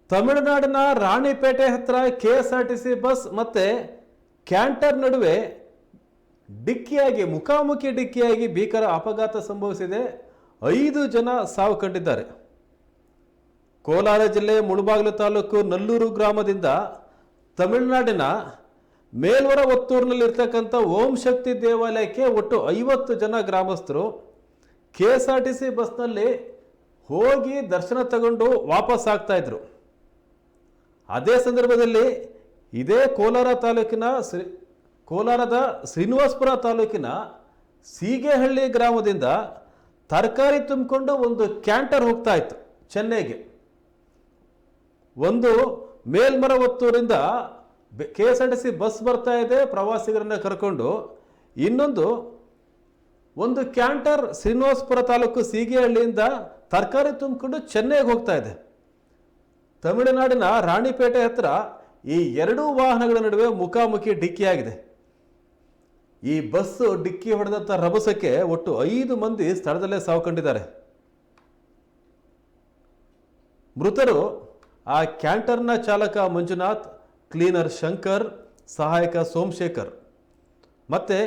ತಮಿಳುನಾಡಿನ ರಾಣಿಪೇಟೆ ಹತ್ರ KSRTC bus ಮತ್ತೆ ಕ್ಯಾಂಟರ್ ನಡುವೆ ಮುಖಾಮುಖಿ ಡಿಕ್ಕಿಯಾಗಿ ಭೀಕರ ಅಪಘಾತ ಸಂಭವಿಸಿದೆ. 5 ಜನ ಸಾವು ಕಂಡಿದ್ದಾರೆ. ಕೋಲಾರ ಜಿಲ್ಲೆ ಮುಳಬಾಗಿಲು ತಾಲೂಕು ನಲ್ಲೂರು ಗ್ರಾಮದಿಂದ ತಮಿಳುನಾಡಿನ ಮೇಲ್ವರ ಒತ್ತೂರಿನಲ್ಲಿರ್ತಕ್ಕಂಥ ಓಂ ಶಕ್ತಿ ದೇವಾಲಯಕ್ಕೆ ಒಟ್ಟು 50 ಜನ ಗ್ರಾಮಸ್ಥರು ಕೆಎಸ್ಆರ್ಟಿಸಿ ಬಸ್ನಲ್ಲಿ ಹೋಗಿ ದರ್ಶನ ತಗೊಂಡು ವಾಪಸ್ ಆಗ್ತಾ ಇದ್ರು. ಅದೇ ಸಂದರ್ಭದಲ್ಲಿ ಇದೇ ಕೋಲಾರದ ಶ್ರೀನಿವಾಸಪುರ ತಾಲೂಕಿನ ಸೀಗೆಹಳ್ಳಿ ಗ್ರಾಮದಿಂದ ತರಕಾರಿ ತುಂಬಿಕೊಂಡು ಒಂದು ಕ್ಯಾಂಟರ್ ಹೋಗ್ತಾ ಇತ್ತು ಚೆನ್ನೈಗೆ. ಒಂದು ಮೇಲ್ಮರವತ್ತೂರಿಂದ ಕೆಎಸ್ಆರ್ಟಿಸಿ ಬಸ್ ಬರ್ತಾ ಇದೆ ಪ್ರವಾಸಿಗರನ್ನ ಕರ್ಕೊಂಡು. ಒಂದು ಕ್ಯಾಂಟರ್ ಶ್ರೀನಿವಾಸಪುರ ತಾಲೂಕು ಸೀಗೆಹಳ್ಳಿಯಿಂದ ತರಕಾರಿ ತುಂಬಿಕೊಂಡು ಚೆನ್ನೈಗೆ ಹೋಗ್ತಾ ಇದೆ. ತಮಿಳುನಾಡಿನ ರಾಣಿಪೇಟೆ ಹತ್ರ ಈ 2 ವಾಹನಗಳ ನಡುವೆ ಮುಖಾಮುಖಿ ಡಿಕ್ಕಿಯಾಗಿದೆ. ಈ ಬಸ್ಸು ಡಿಕ್ಕಿ ಹೊಡೆದಂಥ ರಭಸಕ್ಕೆ ಒಟ್ಟು 5 ಮಂದಿ ಸ್ಥಳದಲ್ಲೇ ಸಾವು ಕಂಡಿದ್ದಾರೆ. ಮೃತರು ಆ ಕ್ಯಾಂಟರ್ನ ಚಾಲಕ ಮಂಜುನಾಥ್, ಕ್ಲೀನರ್ ಶಂಕರ್, ಸಹಾಯಕ ಸೋಮಶೇಖರ್ ಮತ್ತು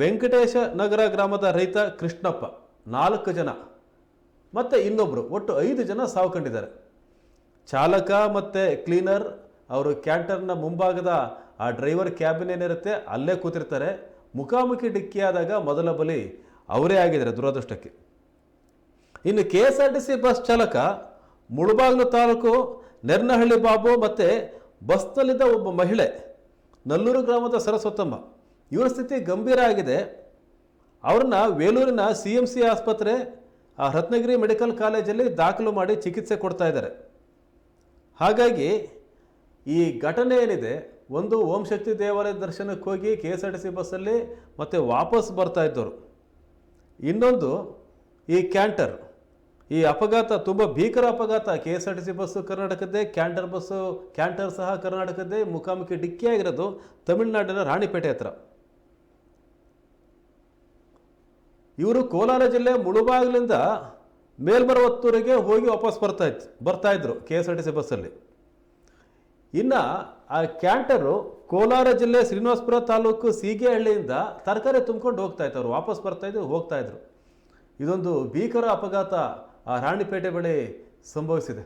ವೆಂಕಟೇಶ ನಗರ ಗ್ರಾಮದ ರೈತ ಕೃಷ್ಣಪ್ಪ 4 ಜನ ಮತ್ತು ಇನ್ನೊಬ್ಬರು ಒಟ್ಟು 5 ಜನ ಸಾವು ಕಂಡಿದ್ದಾರೆ. ಚಾಲಕ ಮತ್ತು ಕ್ಲೀನರ್ ಅವರು ಕ್ಯಾಂಟರ್ನ ಮುಂಭಾಗದ ಆ ಡ್ರೈವರ್ ಕ್ಯಾಬಿನ್ ಏನಿರುತ್ತೆ ಅಲ್ಲೇ ಕೂತಿರ್ತಾರೆ. ಮುಖಾಮುಖಿ ಡಿಕ್ಕಿಯಾದಾಗ ಮೊದಲ ಬಲಿ ಅವರೇ ಆಗಿದ್ದಾರೆ ದುರದೃಷ್ಟಕ್ಕೆ. ಇನ್ನು ಕೆಎಸ್ಆರ್ಟಿಸಿ ಬಸ್ ಚಾಲಕ ಮುಳಬಾಗಿಲು ತಾಲೂಕು ನೆರ್ನಹಳ್ಳಿ ಬಾಬು ಮತ್ತು ಬಸ್ನಲ್ಲಿದ್ದ ಒಬ್ಬ ಮಹಿಳೆ ನಲ್ಲೂರು ಗ್ರಾಮದ ಸರಸ್ವತಮ್ಮ, ಇವರ ಸ್ಥಿತಿ ಗಂಭೀರ ಆಗಿದೆ. ಅವ್ರನ್ನ ವೇಲೂರಿನ CMC ಆಸ್ಪತ್ರೆ, ರತ್ನಗಿರಿ ಮೆಡಿಕಲ್ ಕಾಲೇಜಲ್ಲಿ ದಾಖಲು ಮಾಡಿ ಚಿಕಿತ್ಸೆ ಕೊಡ್ತಾ ಇದ್ದಾರೆ. ಹಾಗಾಗಿ ಈ ಘಟನೆ ಏನಿದೆ, ಒಂದು ಓಂ ಶಕ್ತಿ ದೇವಾಲಯದ ದರ್ಶನಕ್ಕೆ ಹೋಗಿ ಕೆಎಸ್ಆರ್ಟಿಸಿ ಬಸ್ಸಲ್ಲಿ ಮತ್ತೆ ವಾಪಸ್ ಬರ್ತಾ ಇದ್ದವರು, ಇನ್ನೊಂದು ಈ ಕ್ಯಾಂಟರ್, ಈ ಅಪಘಾತ ತುಂಬ ಭೀಕರ ಅಪಘಾತ. ಕೆಎಸ್ಆರ್ಟಿಸಿ ಬಸ್ಸು ಕರ್ನಾಟಕದ್ದೇ, ಕ್ಯಾಂಟರ್ ಸಹ ಕರ್ನಾಟಕದ್ದೇ. ಮುಖಾಮುಖಿ ಡಿಕ್ಕಿಯಾಗಿರೋದು ತಮಿಳುನಾಡಿನ ರಾಣಿಪೇಟೆ ಹತ್ರ. ಇವರು ಕೋಲಾರ ಜಿಲ್ಲೆ ಮುಳುಬಾಗಿಲಿಂದ ಮೇಲ್ಮರವತ್ತೂರಿಗೆ ಹೋಗಿ ವಾಪಸ್ ಬರ್ತಾ ಇದ್ರು ಕೆಎಸ್ಆರ್ಟಿಸಿ ಬಸ್ಸಲ್ಲಿ. ಇನ್ನು ಆ ಕ್ಯಾಂಟರು ಕೋಲಾರ ಜಿಲ್ಲೆ ಶ್ರೀನಿವಾಸಪುರ ತಾಲೂಕು ಸೀಗೆಹಳ್ಳಿಯಿಂದ ತರಕಾರಿ ತುಂಬಿಕೊಂಡು ಹೋಗ್ತಾ ಇತ್ತು. ಅವರು ವಾಪಸ್ ಹೋಗ್ತಾ ಇದ್ರು. ಇದೊಂದು ಭೀಕರ ಅಪಘಾತ ಆ ರಾಣಿಪೇಟೆ ಬಳಿ ಸಂಭವಿಸಿದೆ.